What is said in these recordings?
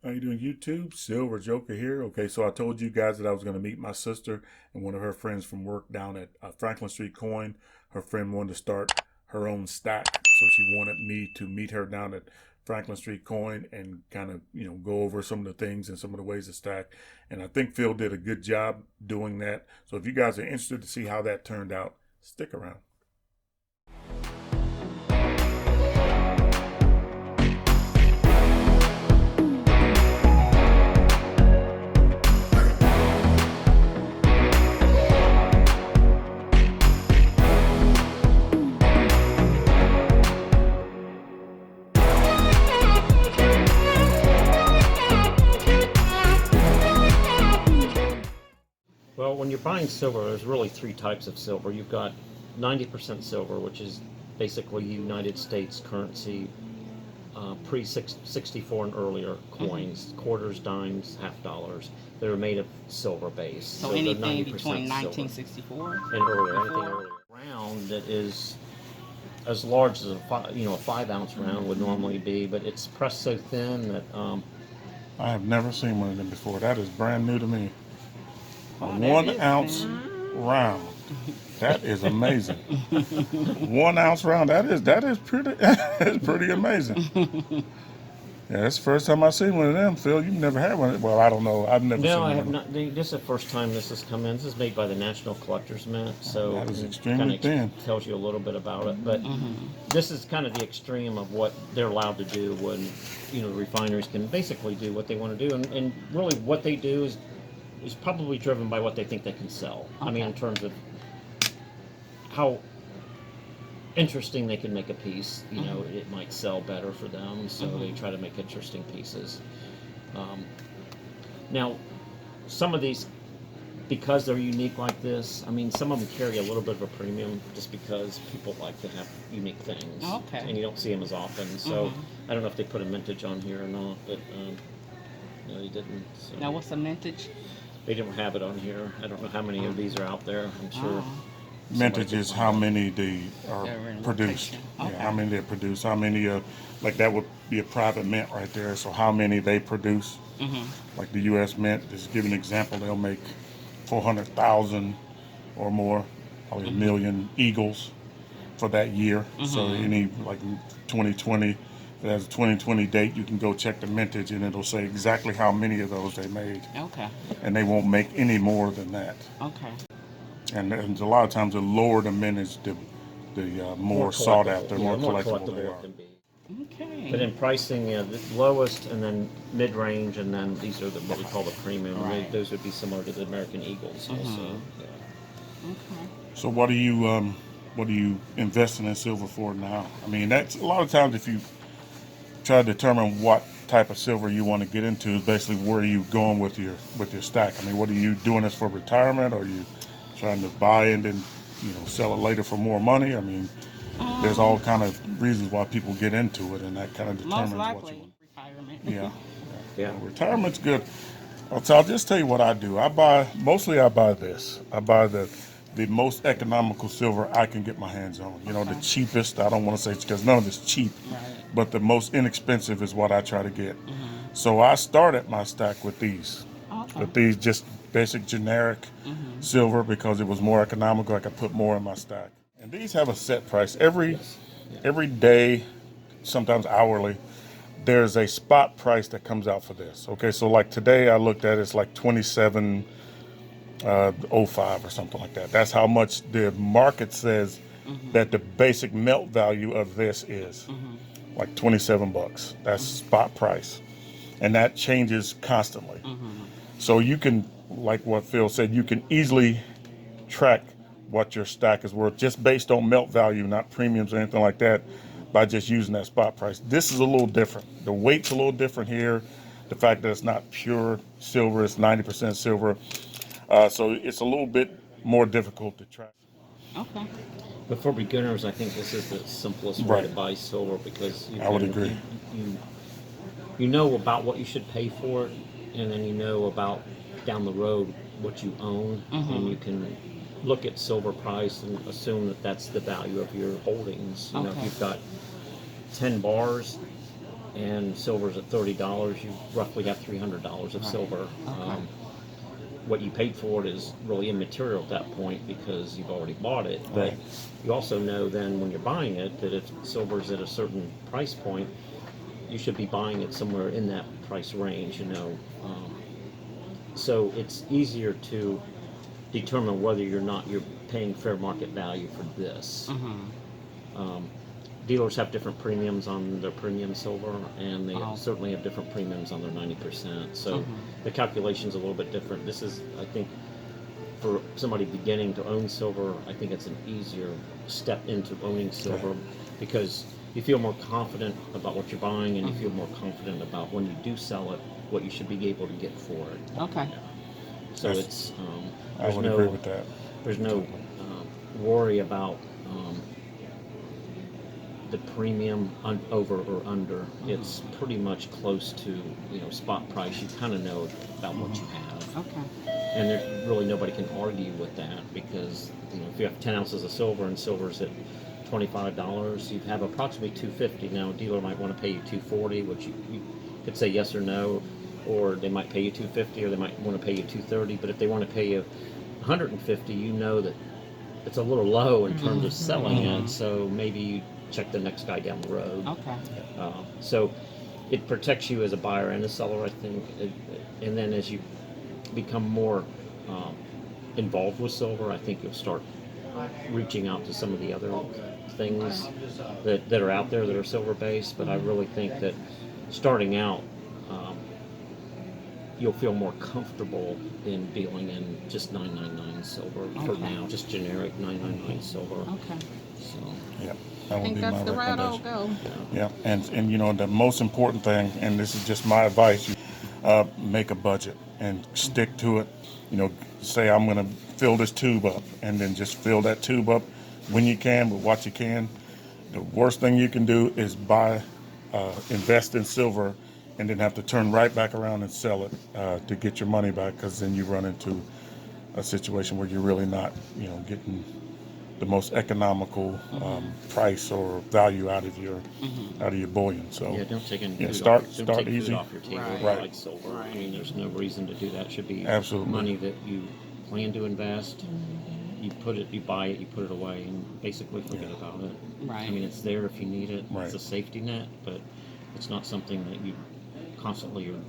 How you doing, YouTube? Silver Joker here. Okay, so I told you guys that I was going to meet my sister and one of her friends from work down at Franklin Street Coin. Her friend wanted to start her own stack, so she wanted me to meet her down at Franklin Street Coin and kind of, go over some of the things and some of the ways to stack. And I think Phil did a good job doing that. So if you guys are interested to see how that turned out, stick around. Well, when you're buying silver, there's really three types of silver. You've got 90% silver, which is basically United States currency, pre-64 and earlier coins, quarters, dimes, half dollars. They're made of silver base. So anything between 1964 and earlier, anything earlier. Round that is as large as a 5 ounce round would normally be, but it's pressed so thin that I have never seen one of them before. That is brand new to me. A Oh, 1 ounce round. That is amazing. 1 ounce round. That is pretty. That's pretty amazing. Yeah, that's the first time I've seen one of them. Phil, you've never had one. Well, I don't know. I've never seen No, one. I have not. This is the first time this has come in. This is made by the National Collectors Mint, so That is it extremely thin. tells you a little bit about it. But this is kind of the extreme of what they're allowed to do when refineries can basically do what they want to do, and really what they do is probably driven by what they think they can sell. I mean, in terms of how interesting they can make a piece, it might sell better for them, so they try to make interesting pieces. Now, some of these, because they're unique like this, I mean, some of them carry a little bit of a premium just because people like to have unique things. Okay. And you don't see them as often, so I don't know if they put a mintage on here or not, but no, they didn't. So. Now, what's the mintage? They don't have it on here. I don't know how many of these are out there. I'm sure. Mintage is how many they are They're in produced. rotation. Yeah, Okay. how many they produce. How many, like that would be a private mint right there. So how many they produce. Like the U.S. Mint, just to give an example, they'll make 400,000 or more, probably a million eagles for that year. So any, like 2020, if it has a 2020 date, you can go check the mintage and it'll say exactly how many of those they made. Okay. And they won't make any more than that. Okay. And a lot of times the lower the mintage, the more sought after, more collectible they it are. can be. Okay. But in pricing, the lowest, and then mid-range, and then these are what we call the premium. Right. Those would be similar to the American Eagles, also. Yeah. Okay. So what are you investing in silver for now? I mean, that's a lot of times if you try to determine what type of silver you want to get into, is basically where are you going with your stack. I mean, what are you doing this for retirement? Or are you trying to buy and then sell it later for more money? I mean, there's all kind of reasons why people get into it, and that kind of determines Most likely what you want. retirement. Yeah. Yeah. Retirement's good. So I'll just tell you what I do. I buy this. I buy the most economical silver I can get my hands on. The cheapest. I don't want to say it's because none of it's cheap, Right. but the most inexpensive is what I try to get. So I started my stack with these. Okay. With these just basic generic silver because it was more economical. I could put more in my stack. And these have a set price every day, sometimes hourly. There's a spot price that comes out for this. Okay, so like today I looked at it's like 27.05 or something like that. That's how much the market says that the basic melt value of this is. Like $27. That's spot price. And that changes constantly. So you can, like what Phil said, you can easily track what your stack is worth just based on melt value, not premiums or anything like that, by just using that spot price. This is a little different. The weight's a little different here. The fact that it's not pure silver, it's 90% silver. So it's a little bit more difficult to track. Okay. But for beginners, I think this is the simplest way to Right. buy silver because I would agree. You know about what you should pay for it, and then you know about down the road what you own, and you can look at silver price and assume that that's the value of your holdings. If you've got 10 bars, and silver's at $30, you roughly have $300 of silver. Okay. What you paid for it is really immaterial at that point because you've already bought it. But Right. you also know then when you're buying it that if silver's at a certain price point, you should be buying it somewhere in that price range, you know. So it's easier to determine whether you're paying fair market value for this. Dealers have different premiums on their premium silver, and they certainly have different premiums on their 90%. So the calculation's a little bit different. This is, I think, for somebody beginning to own silver, I think it's an easier step into owning silver because you feel more confident about what you're buying, and you feel more confident about when you do sell it, what you should be able to get for it. Okay. So it's I would agree with that. there's no worry about the premium over or under. It's pretty much close to, you know, spot price. You kind of know about what you have. Okay. And there's really nobody can argue with that because, you know, if you have 10 ounces of silver and silver's at $25, you have approximately $250. Now a dealer might want to pay you $240, which you could say yes or no, or they might pay you $250, or they might want to pay you $230. But if they want to pay you $150, you know that it's a little low in terms of selling it, so maybe you check the next guy down the road. Okay. So it protects you as a buyer and a seller, I think. And then as you become more involved with silver, I think you'll start reaching out to some of the other things that are out there that are silver based. But I really think that starting out, you'll feel more comfortable in dealing in just 999 silver for now, just generic 999 silver. Okay. So Yeah, I that would think be that's my the route I'll recommendation. go. Yeah, and you know, the most important thing, and this is just my advice, make a budget and stick to it. You know, say I'm going to fill this tube up, and then just fill that tube up when you can with what you can. The worst thing you can do is invest in silver, and then have to turn right back around and sell it to get your money back, because then you run into a situation where you're really not, you know, getting the most economical price or value out of your bullion. So yeah, don't take any yeah, food start off, don't take easy. food off your table Right. like silver. I Right. mean, there's no reason to do that. It should be Absolutely. money that you plan to invest. You buy it, you put it away, and basically forget about it. Right. I mean, it's there if you need it. Right. It's a safety net, but it's not something that you constantly are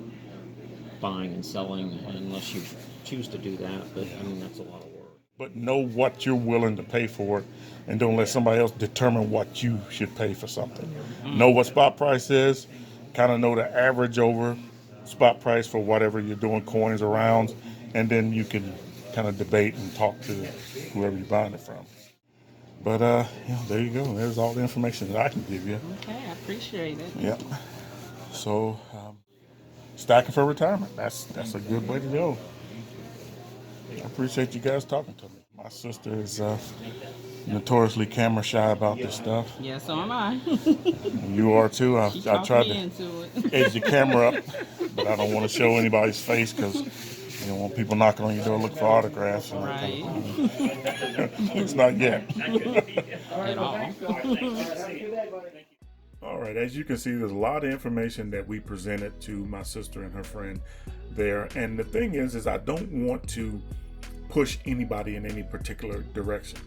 buying and selling unless you choose to do that. But I mean, that's a lot of work. But know what you're willing to pay for it, and don't let somebody else determine what you should pay for something. Know what spot price is, kind of know the average over spot price for whatever you're doing, coins or rounds, and then you can kind of debate and talk to whoever you're buying it from. But yeah, there you go. There's all the information that I can give you. Okay, I appreciate it. Yeah. So stacking for retirement. That's a good way to go. I appreciate you guys talking to me. My sister is notoriously camera shy about this stuff. Yeah, so am I. You are too. I She tried talked me to into it. edge the camera up, but I don't want to show anybody's face because you don't want people knocking on your door looking for autographs. And that kind of thing. It's not yet. At all. All right, as you can see, there's a lot of information that we presented to my sister and her friend there. And the thing is I don't want to push anybody in any particular direction.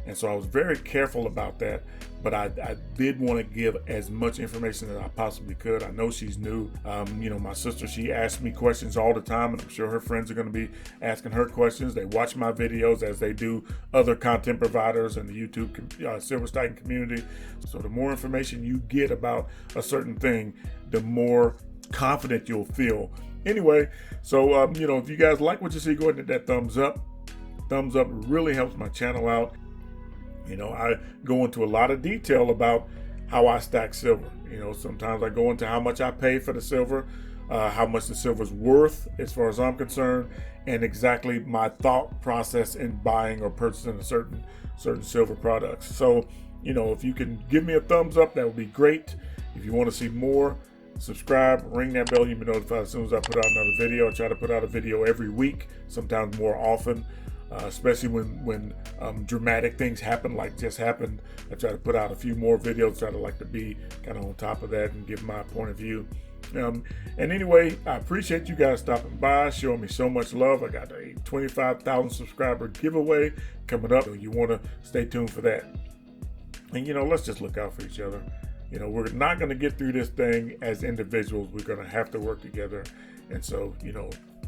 And so I was very careful about that, but I did want to give as much information as I possibly could. I know she's new. You know, my sister, she asks me questions all the time, and I'm sure her friends are going to be asking her questions. They watch my videos as they do other content providers in the YouTube silver stacking community. So the more information you get about a certain thing, the more confident you'll feel. Anyway, so, you know, if you guys like what you see, go ahead and hit that thumbs up. Thumbs up really helps my channel out. You know, I go into a lot of detail about how I stack silver. You know, sometimes I go into how much I pay for the silver, how much the silver's worth as far as I'm concerned, and exactly my thought process in buying or purchasing a certain silver products. So, you know, if you can give me a thumbs up, that would be great. If you want to see more, subscribe, ring that bell. You'll be notified as soon as I put out another video. I try to put out a video every week, sometimes more often. especially when dramatic things happen, like just happened. I try to put out a few more videos, try to like to be kind of on top of that and give my point of view. And anyway, I appreciate you guys stopping by, showing me so much love. I got a 25,000 subscriber giveaway coming up, so you want to stay tuned for that. And let's just look out for each other. We're not going to get through this thing as individuals. We're going to have to work together. And so,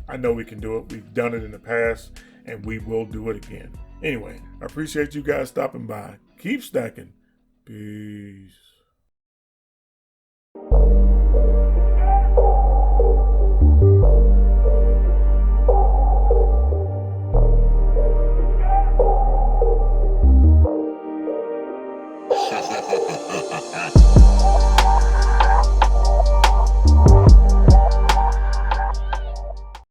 I know we can do it. We've done it in the past, and we will do it again. Anyway, I appreciate you guys stopping by. Keep stacking. Peace.